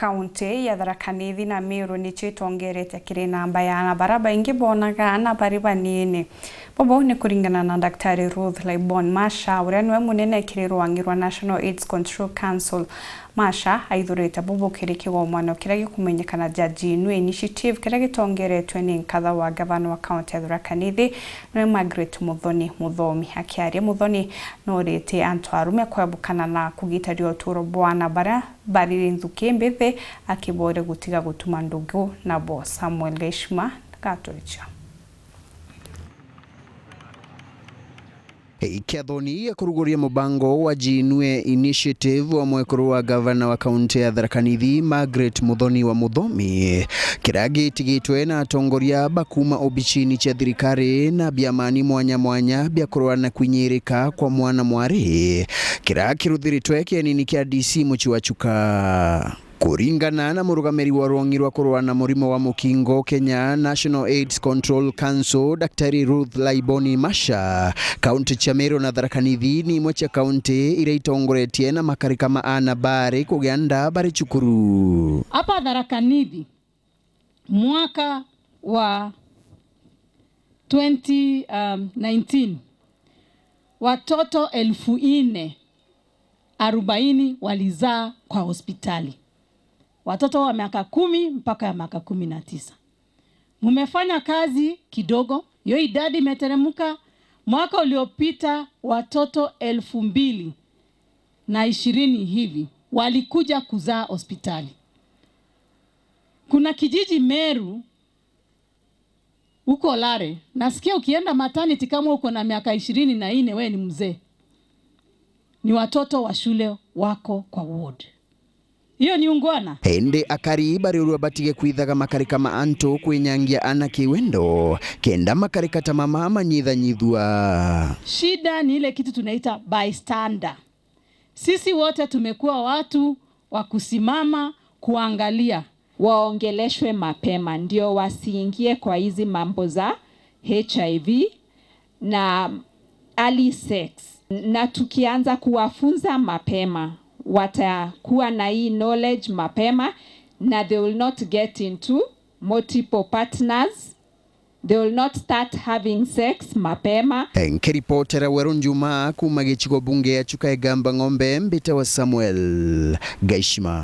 Kaunti ya THARAKA na Meru nicho itongerete kiri namba ya anabaraba ingi bonaga anabari banini. Bobo ni kuringana na Daktari Ruth Laibon Masha uria niwe munene kiri rwangirwa National AIDS Control Council. Masha aithurite bobo kiri kigomano kiria gikumenyekana Jaji New Initiative kiria gitongeretwe ni nkatha wa gavana wa kaunti ya THARAKA niwe Margaret Muthomi akiaria Muthoni no rite antu arume kwebukana na kugitaria uturo bwana bari nthuki mbithe akibore gutiga gutuma ndugu na bo Samuel Geshima Katolicha. Kiathoni ya kuruguria mubango wa New Initiative wa mwekuru wa gavana wa kaunti ya THARAKA Margaret Muthomi kiragi tigitwe na atongoria bakuma obichini cha thirikari na biamani mwanya bia kurwana kunyereka kwa mwana mwari kiragi ruthiritwe kianini kia DC Muchiwachuka. Kuringana na murugamiri wa rwangirwa kurwana murimo wa mukingo Kenya National AIDS Control Council Daktari Ruth Laibon Masha, kaunti ya Meru na THARAKA ni mocha kaunti ira itongoretie na makarika maana bari kuganda bari chukuru. Hapa THARAKA mwaka wa 2019 watoto 4,040 walizaa kwa hospitali. Watoto wa miaka 10 mpaka ya miaka 19. Mumefanya kazi kidogo. Hiyo idadi imeteremka. Mwaka uliopita watoto 2,020 hivi walikuja kuzaa hospitali. Kuna kijiji Meru uko Lare. Nasikia ukienda maternity kama uko na miaka 24 wewe ni mzee. Ni watoto wa shule wako kwa ward. Hiyo ni ungwana. Ende akari bari batige kwithaga makarika maanto kwenyangia ana kiwendo kenda makarika tamama manyithanyithua. Shida ni ile kitu tunaita bystander. Sisi wote tumekuwa watu wa kusimama kuangalia. Waongeleshwe mapema ndio wasiingie kwa hizi mambo za HIV na early sex. Na tukianza kuwafunza mapema watakuwa na hii knowledge mapema na they will not get into multiple partners. They will not start having sex mapema. Nkiripotera Werunjuma kuma gichigo bunge ya chuka egamba ng'ombe mbita wa Samuel Geshima.